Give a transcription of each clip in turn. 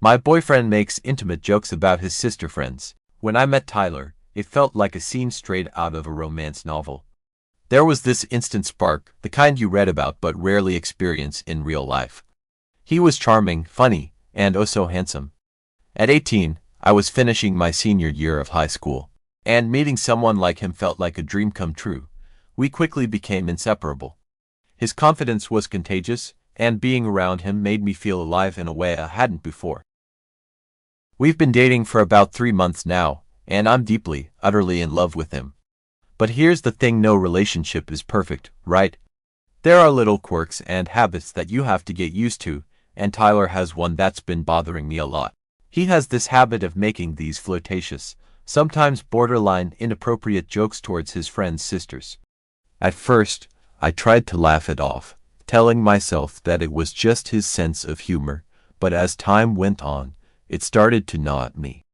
My boyfriend makes intimate jokes about his sister friends. When I met Tyler, it felt like a scene straight out of a romance novel. There was this instant spark, the kind you read about but rarely experience in real life. He was charming, funny, and oh so handsome. At 18, I was finishing my senior year of high school, and meeting someone like him felt like a dream come true. We quickly became inseparable. His confidence was contagious, and being around him made me feel alive in a way I hadn't before. We've been dating for about 3 months now, and I'm deeply, utterly in love with him. But here's the thing, no relationship is perfect, right? There are little quirks and habits that you have to get used to, and Tyler has one that's been bothering me a lot. He has this habit of making these flirtatious, sometimes borderline inappropriate jokes towards his friends' sisters. At first, I tried to laugh it off, telling myself that it was just his sense of humor, but as time went on, it started to gnaw at me.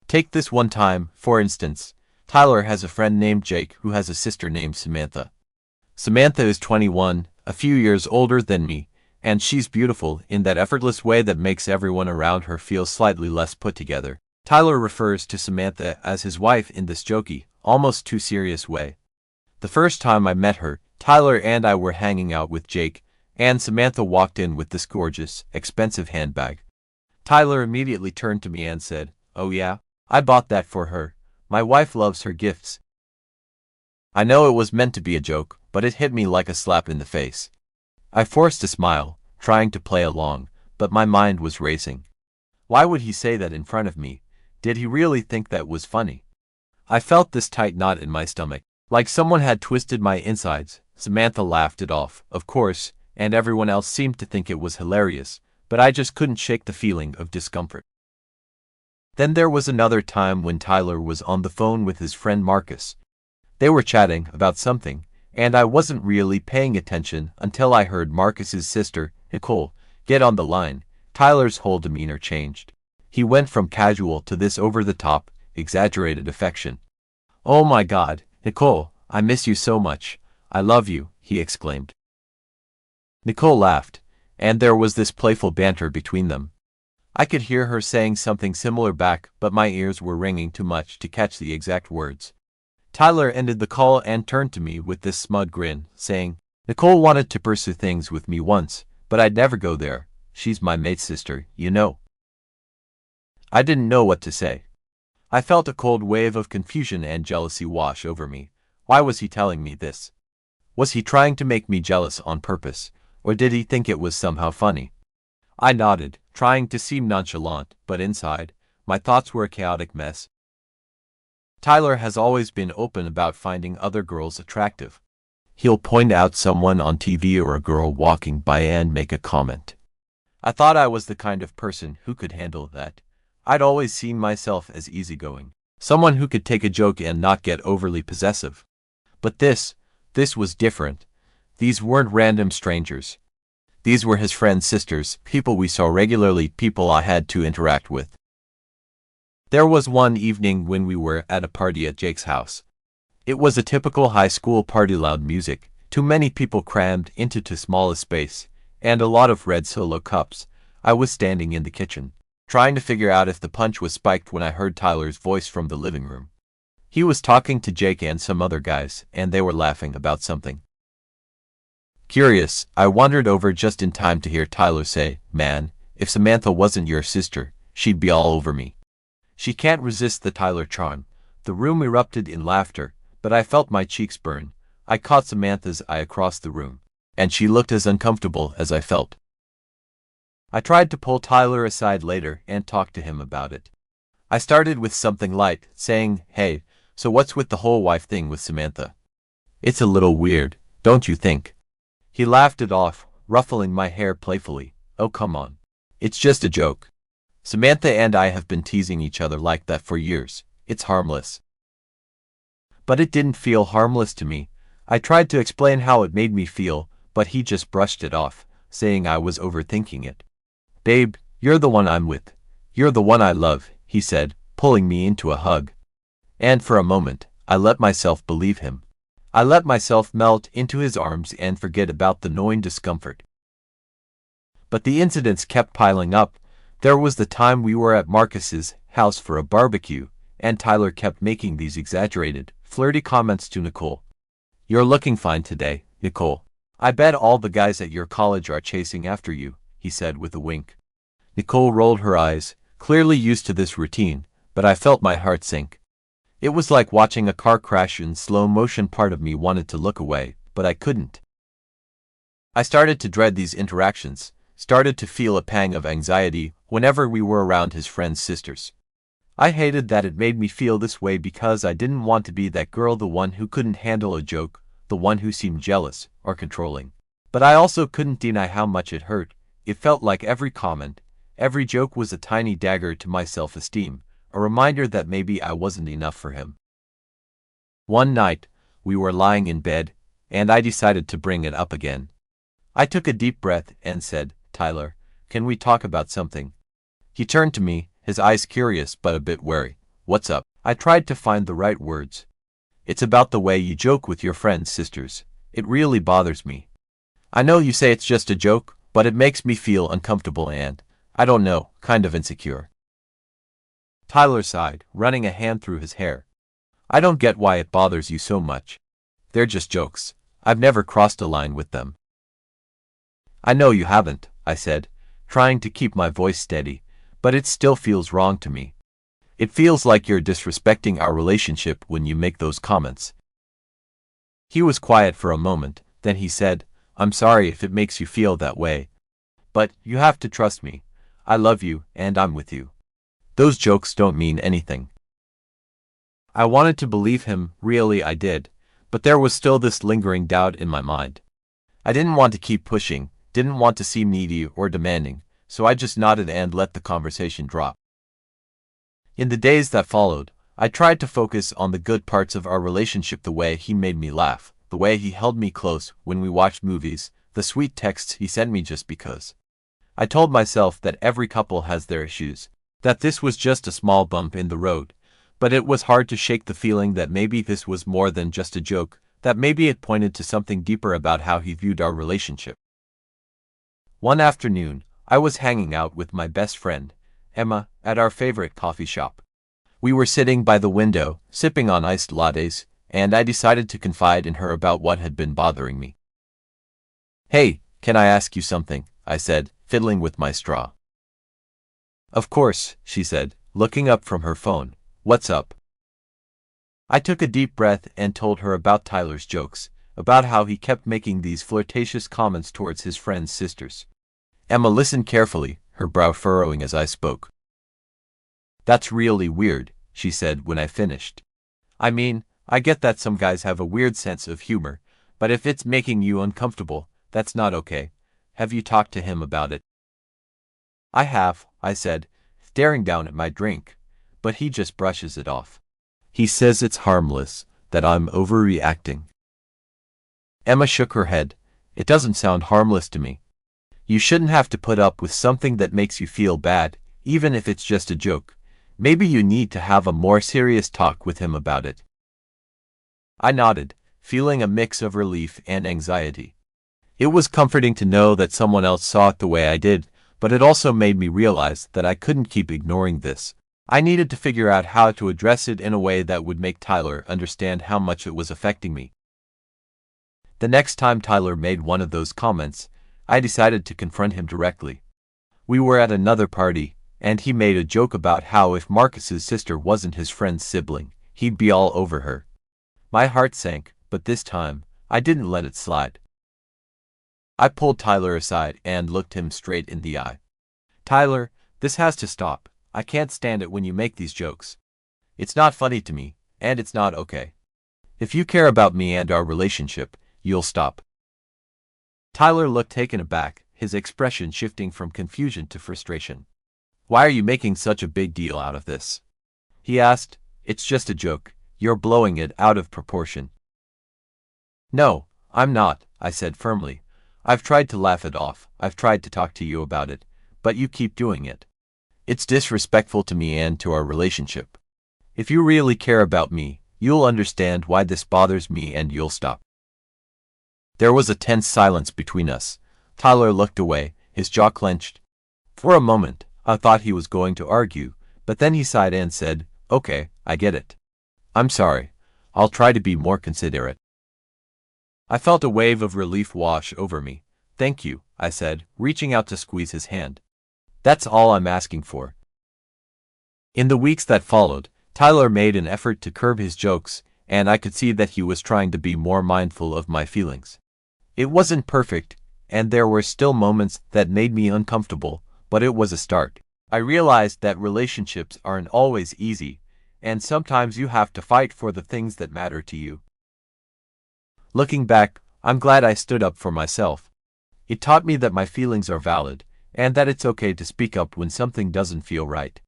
Take this one time, for instance. Tyler has a friend named Jake who has a sister named Samantha. Samantha is 21, a few years older than me, and she's beautiful in that effortless way that makes everyone around her feel slightly less put together. Tyler refers to Samantha as his wife in this jokey, almost too serious way. The first time I met her, Tyler and I were hanging out with Jake, and Samantha walked in with this gorgeous, expensive handbag. Tyler immediately turned to me and said, "Oh yeah? I bought that for her. My wife loves her gifts." I know it was meant to be a joke, but it hit me like a slap in the face. I forced a smile, trying to play along, but my mind was racing. Why would he say that in front of me? Did he really think that was funny? I felt this tight knot in my stomach, like someone had twisted my insides. Samantha laughed it off, of course, and everyone else seemed to think it was hilarious, but I just couldn't shake the feeling of discomfort. Then there was another time when Tyler was on the phone with his friend Marcus. They were chatting about something, and I wasn't really paying attention until I heard Marcus's sister, Nicole, get on the line. Tyler's whole demeanor changed. He went from casual to this over-the-top, exaggerated affection. "Oh my God, Nicole, I miss you so much. I love you," he exclaimed. Nicole laughed, and there was this playful banter between them. I could hear her saying something similar back, but my ears were ringing too much to catch the exact words. Tyler ended the call and turned to me with this smug grin, saying, "Nicole wanted to pursue things with me once, but I'd never go there. She's my mate's sister, you know." I didn't know what to say. I felt a cold wave of confusion and jealousy wash over me. Why was he telling me this? Was he trying to make me jealous on purpose, or did he think it was somehow funny? I nodded, trying to seem nonchalant, but inside, my thoughts were a chaotic mess. Tyler has always been open about finding other girls attractive. He'll point out someone on TV or a girl walking by and make a comment. I thought I was the kind of person who could handle that. I'd always seen myself as easygoing, someone who could take a joke and not get overly possessive. But this was different. These weren't random strangers. These were his friends' sisters, people we saw regularly, people I had to interact with. There was one evening when we were at a party at Jake's house. It was a typical high school party, loud music, too many people crammed into too small a space, and a lot of red Solo cups. I was standing in the kitchen, trying to figure out if the punch was spiked when I heard Tyler's voice from the living room. He was talking to Jake and some other guys, and they were laughing about something. Curious, I wandered over just in time to hear Tyler say, "Man, if Samantha wasn't your sister, she'd be all over me." She can't resist the Tyler charm. The room erupted in laughter, but I felt my cheeks burn. I caught Samantha's eye across the room, and she looked as uncomfortable as I felt. I tried to pull Tyler aside later and talk to him about it. I started with something light, saying, "Hey, so what's with the whole wife thing with Samantha? It's a little weird, don't you think?" He laughed it off, ruffling my hair playfully. "Oh come on. It's just a joke. Samantha and I have been teasing each other like that for years. It's harmless." But it didn't feel harmless to me. I tried to explain how it made me feel, but he just brushed it off, saying I was overthinking it. "Babe, you're the one I'm with. You're the one I love," he said, pulling me into a hug. And for a moment, I let myself believe him. I let myself melt into his arms and forget about the gnawing discomfort. But the incidents kept piling up. There was the time we were at Marcus's house for a barbecue, and Tyler kept making these exaggerated, flirty comments to Nicole. "You're looking fine today, Nicole. I bet all the guys at your college are chasing after you," he said with a wink. Nicole rolled her eyes, clearly used to this routine, but I felt my heart sink. It was like watching a car crash in slow motion. Part of me wanted to look away, but I couldn't. I started to dread these interactions, started to feel a pang of anxiety whenever we were around his friends' sisters. I hated that it made me feel this way because I didn't want to be that girl, the one who couldn't handle a joke, the one who seemed jealous or controlling. But I also couldn't deny how much it hurt. It felt like every comment, every joke was a tiny dagger to my self-esteem, a reminder that maybe I wasn't enough for him. One night, we were lying in bed, and I decided to bring it up again. I took a deep breath and said, "Tyler, can we talk about something?" He turned to me, his eyes curious but a bit wary. "What's up?" I tried to find the right words. "It's about the way you joke with your friends' sisters. It really bothers me. I know you say it's just a joke, but it makes me feel uncomfortable and, I don't know, kind of insecure." Tyler sighed, running a hand through his hair. "I don't get why it bothers you so much. They're just jokes. I've never crossed a line with them." "I know you haven't," I said, trying to keep my voice steady, "but it still feels wrong to me. It feels like you're disrespecting our relationship when you make those comments." He was quiet for a moment, then he said, "I'm sorry if it makes you feel that way. But you have to trust me. I love you and I'm with you. Those jokes don't mean anything." I wanted to believe him, really I did, but there was still this lingering doubt in my mind. I didn't want to keep pushing, didn't want to seem needy or demanding, so I just nodded and let the conversation drop. In the days that followed, I tried to focus on the good parts of our relationship, the way he made me laugh, the way he held me close when we watched movies, the sweet texts he sent me just because. I told myself that every couple has their issues, that this was just a small bump in the road, but it was hard to shake the feeling that maybe this was more than just a joke, that maybe it pointed to something deeper about how he viewed our relationship. One afternoon, I was hanging out with my best friend, Emma, at our favorite coffee shop. We were sitting by the window, sipping on iced lattes, and I decided to confide in her about what had been bothering me. "Hey, can I ask you something?" I said, fiddling with my straw. "Of course," she said, looking up from her phone. "What's up?" I took a deep breath and told her about Tyler's jokes, about how he kept making these flirtatious comments towards his friends' sisters. Emma listened carefully, her brow furrowing as I spoke. "That's really weird," she said when I finished. "I mean, I get that some guys have a weird sense of humor, but if it's making you uncomfortable, that's not okay. Have you talked to him about it?" "I have," I said, staring down at my drink, "but he just brushes it off. He says it's harmless, that I'm overreacting." Emma shook her head. "It doesn't sound harmless to me. You shouldn't have to put up with something that makes you feel bad, even if it's just a joke. Maybe you need to have a more serious talk with him about it." I nodded, feeling a mix of relief and anxiety. It was comforting to know that someone else saw it the way I did, but it also made me realize that I couldn't keep ignoring this. I needed to figure out how to address it in a way that would make Tyler understand how much it was affecting me. The next time Tyler made one of those comments, I decided to confront him directly. We were at another party, and he made a joke about how if Marcus's sister wasn't his friend's sibling, he'd be all over her. My heart sank, but this time, I didn't let it slide. I pulled Tyler aside and looked him straight in the eye. "Tyler, this has to stop. I can't stand it when you make these jokes. It's not funny to me, and it's not okay. If you care about me and our relationship, you'll stop." Tyler looked taken aback, his expression shifting from confusion to frustration. "Why are you making such a big deal out of this?" he asked. "It's just a joke. You're blowing it out of proportion." "No, I'm not," I said firmly. "I've tried to laugh it off, I've tried to talk to you about it, but you keep doing it. It's disrespectful to me and to our relationship. If you really care about me, you'll understand why this bothers me and you'll stop." There was a tense silence between us. Tyler looked away, his jaw clenched. For a moment, I thought he was going to argue, but then he sighed and said, "Okay, I get it. I'm sorry. I'll try to be more considerate." I felt a wave of relief wash over me. "Thank you," I said, reaching out to squeeze his hand. "That's all I'm asking for." In the weeks that followed, Tyler made an effort to curb his jokes, and I could see that he was trying to be more mindful of my feelings. It wasn't perfect, and there were still moments that made me uncomfortable, but it was a start. I realized that relationships aren't always easy, and sometimes you have to fight for the things that matter to you. Looking back, I'm glad I stood up for myself. It taught me that my feelings are valid, and that it's okay to speak up when something doesn't feel right.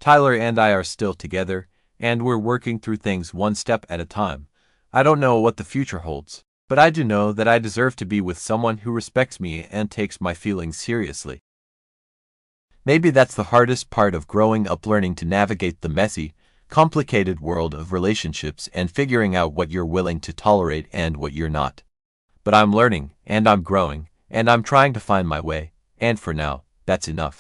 Tyler and I are still together, and we're working through things one step at a time. I don't know what the future holds, but I do know that I deserve to be with someone who respects me and takes my feelings seriously. Maybe that's the hardest part of growing up, learning to navigate the messy, complicated world of relationships and figuring out what you're willing to tolerate and what you're not. But I'm learning, and I'm growing, and I'm trying to find my way, and for now, that's enough.